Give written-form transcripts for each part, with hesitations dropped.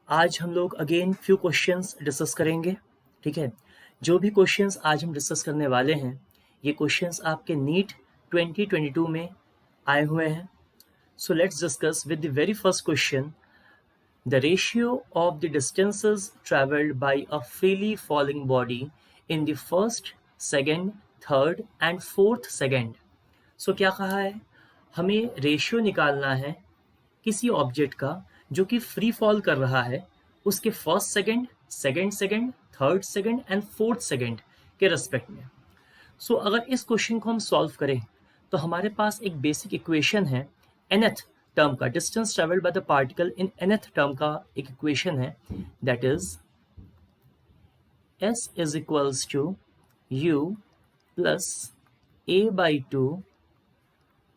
आज हम लोग अगेन फ्यू क्वेश्चंस डिस्कस करेंगे। ठीक है, जो भी क्वेश्चंस आज हम डिस्कस करने वाले हैं ये क्वेश्चंस आपके नीट 2022 में आए हुए हैं। So let's discuss with the very first question, the ratio of the distances travelled by a freely falling body in the first, second, third and fourth second. So क्या कहा है, हमें रेशियो निकालना है किसी ऑब्जेक्ट का जो कि फ्री फॉल कर रहा है उसके first second, second second, third second and fourth second के रेस्पेक्ट में। सो अगर इस क्वेश्चन को हम सॉल्व करें तो हमारे पास एक बेसिक इक्वेशन है nth टर्म का, distance travelled by the particle in nth term का एक इक्वेशन है, that is s is equals to u plus a by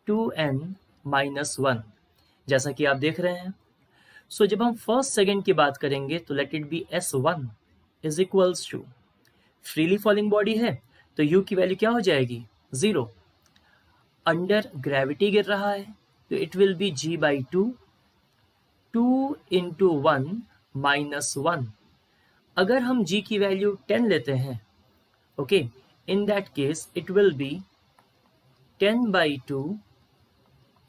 2n minus 1, जैसा कि आप देख रहे हैं। सो जब हम फर्स्ट सेकंड की बात करेंगे तो let it be s1 is equals to, freely falling body है तो u की वैल्यू क्या हो जाएगी, 0। अंडर ग्रेविटी गिर रहा है तो it will be g by 2 into 1 minus 1। अगर हम g की वैल्यू 10 लेते हैं, okay, in that case it will be 10 by 2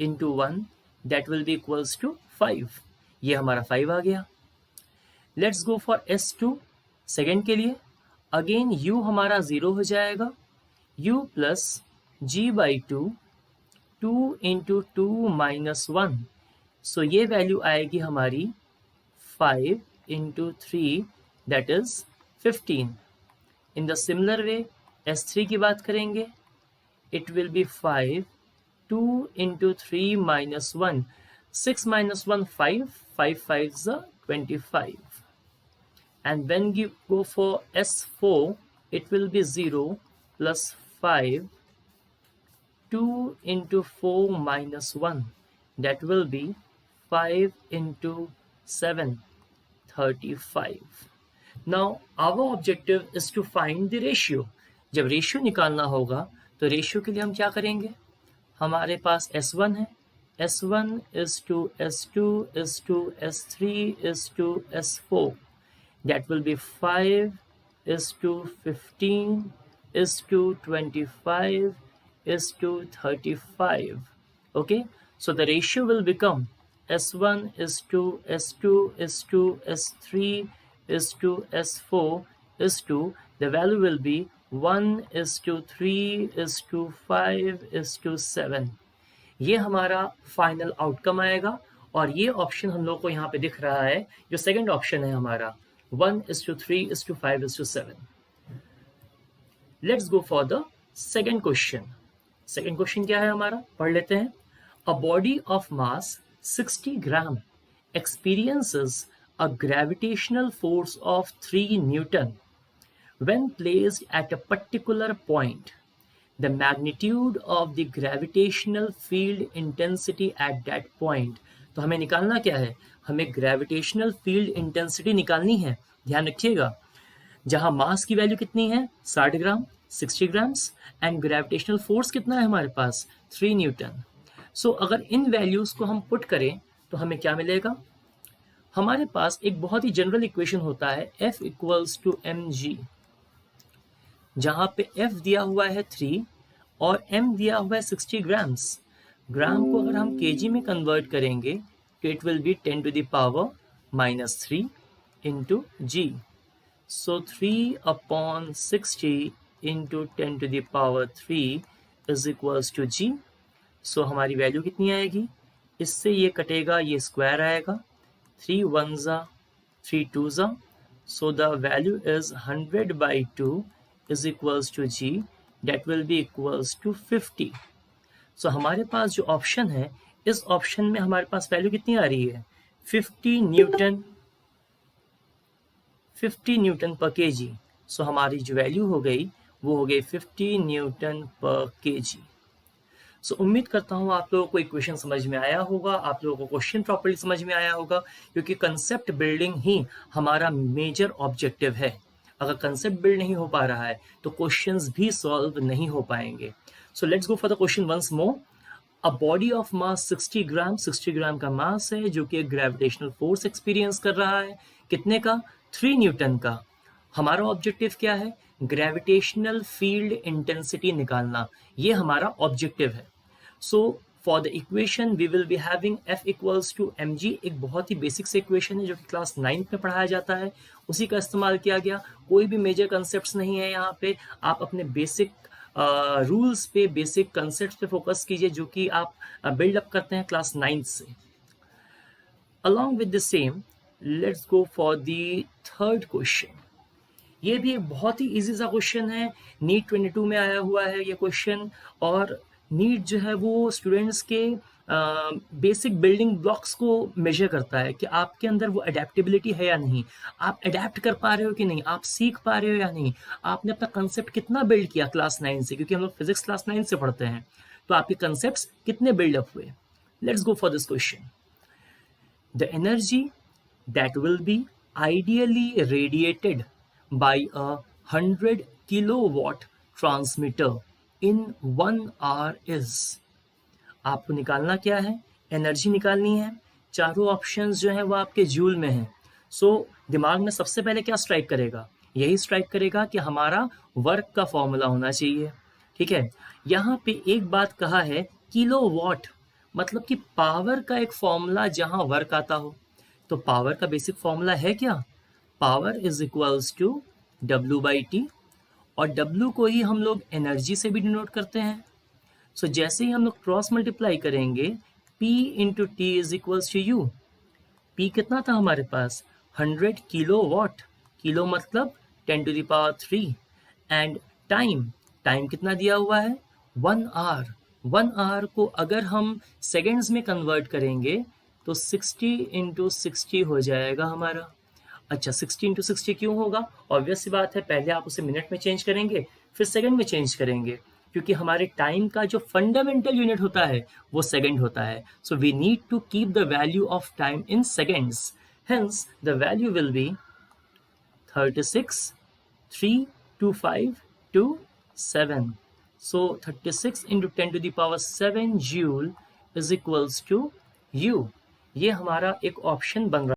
into 1, that will be equals to 5। ये हमारा 5 आ गया। Let's go for s2 second के लिए। अगेन u हमारा 0 हो जाएगा, u plus g by 2 into 2 minus 1। सो ये वैल्यू आएगी हमारी 5 into 3, that is 15। In the similar way s3 की बात करेंगे, it will B 5, 2 into 3 minus 1, 6 minus 1, 5, 5 5s are 25. And when you go for S4, it will be 0 plus 5, 2 into 4 minus 1, that will be 5 into 7, 35. Now our objective is to find the ratio. जब ratio निकालना होगा तो ratio के लिए हम क्या करेंगे, हमारे पास S1 है, S1 is to S2 is to S3 is to S4. That will be 5 is to 15 is to 25 is to 35. Okay, so the ratio will become S1 is to S2 is to S3 is to S4 is to, the value will be 1 is to 3 is to 5 is to 7. ये हमारा final outcome आएगा और ये option हम लोग को यहाँ पे दिख रहा है, जो सेकंड ऑप्शन है हमारा 1:3:5:7। Let's go for the second question. Second question क्या है हमारा, पढ़ लेते हैं। अ body of mass 60 gram experiences a gravitational force of 3 Newton when placed at a particular point. The magnitude of the gravitational field intensity at that point. तो हमें निकालना क्या है, हमें ग्रेविटेशनल फील्ड इंटेंसिटी निकालनी है। ध्यान रखिएगा, जहां मास की वैल्यू कितनी है 60 ग्राम, 60 ग्राम्स, एंड ग्रेविटेशनल फोर्स कितना है हमारे पास 3 न्यूटन। सो अगर इन वैल्यूज को हम पुट करें तो हमें क्या मिलेगा, हमारे पास एक बहुत ही जनरल इक्वेशन होता है F इक्वल्स टू mg, जहां पे F दिया हुआ है 3 और M दिया हुआ है 60 ग्राम्स। ग्राम को अगर हम केजी में कन्वर्ट करेंगे तो it will be 10 to the power -3 into g. So 3/60 into 10 to the power 3 is equals to g. So हमारी वैल्यू कितनी आएगी, इससे ये कटेगा, ये स्क्वायर आएगा, 3 1s are 3 2s are, so the value is 100/2 is equals to g, that will be equals to 50. So हमारे पास जो ऑप्शन है, इस ऑप्शन में हमारे पास वैल्यू कितनी आ रही है 50 न्यूटन, 50 न्यूटन पर केजी। सो हमारी जो वैल्यू हो गई वो हो गई 50 न्यूटन पर केजी। सो उम्मीद करता हूँ आप लोगों को इक्वेशन समझ में आया होगा, आप लोगों को क्वेश्चन प्रॉपर्ली समझ में आया होगा, क्योंकि कंसेप्ट बिल्डिंग ही हमारा मेजर ऑब्जेक्टिव है। अगर कंसेप्ट बिल्ड नहीं हो पा रहा है तो क्वेश्चंस भी सॉल्व नहीं हो पाएंगे। So let's go for the question once more. A body of mass 60 gram का मास है जो कि एक ग्रेविटेशनल फोर्स एक्सपीरियंस कर रहा है, कितने का? 3 न्यूटन का। हमारा ऑब्जेक्टिव क्या है? ग्रेविटेशनल फील्ड इंटेंसिटी निकालना, ये हमारा ऑब्जेक्टिव है। So for the equation we will be having F equals to mg, एक बहुत ही बेसिक से इक्वेशन है जो कि क्लास 9th में पढ़ाया जाता है, उसी का इस्तेमाल किया गया। कोई भी मेजर कंसेप्ट नहीं है यहाँ पे, आप अपने बेसिक रूल्स पे, बेसिक कंसेप्ट पे फोकस कीजिए जो कि आप बिल्डअप करते हैं क्लास 9th से। Along with the same, let's go for the third question. ये भी एक बहुत ही इजी सा क्वेश्चन है, नीट 22 में आया हुआ है ये क्वेश्चन। और नीट जो है वो स्टूडेंट्स के बेसिक बिल्डिंग ब्लॉक्स को मेजर करता है कि आपके अंदर वो अडेप्टेबिलिटी है या नहीं, आप अडेप्ट कर पा रहे हो कि नहीं, आप सीख पा रहे हो या नहीं, आपने अपना कंसेप्ट कितना बिल्ड किया क्लास 9 से, क्योंकि हम लोग फिजिक्स क्लास 9 से पढ़ते हैं, तो आपके कंसेप्ट कितने बिल्डअप हुए। Let's go for this question. The energy that will be ideally radiated by a 100 kilowatt transmitter in 1 hour is। आपको निकालना क्या है? एनर्जी निकालनी है। चारों ऑप्शंस जो हैं वो आपके जूल में हैं। सो दिमाग में सबसे पहले क्या स्ट्राइक करेगा? यही स्ट्राइक करेगा कि हमारा वर्क का फॉर्मूला होना चाहिए। ठीक है, यहाँ पे एक बात कहा है किलोवाट, मतलब कि पावर का एक फॉर्मूला जहाँ वर्क आता हो। तो पावर का बेसिक फॉर्मूला है क्या? Power is equals to W/T, और W को ही हम लोग एनर्जी से भी डिनोट करते हैं। सो जैसे ही हम लोग क्रॉस मल्टीप्लाई करेंगे, P into t is equals to U। P कितना था हमारे पास? 100 किलो वॉट, किलो मतलब 10 to the power 3, and time कितना दिया हुआ है? 1 आवर। 1 आवर को अगर हम सेकेंड्स में कन्वर्ट करेंगे तो 60 इंटू 60 हो जाएगा हमारा। अच्छा, 60 इंटू 60 क्यों होगा? ऑब्वियस सी बात है, पहले आप उसे मिनट में चेंज करेंगे, फिर सेकंड में चेंज करेंगे, क्योंकि हमारे टाइम का जो फंडामेंटल यूनिट होता है वो सेकंड होता है। So we need to keep the value of time in seconds, hence the value will be 36 32527। So 36 into 10 to the power 7 joule is equals to U। ये हमारा एक ऑप्शन बन रहा है।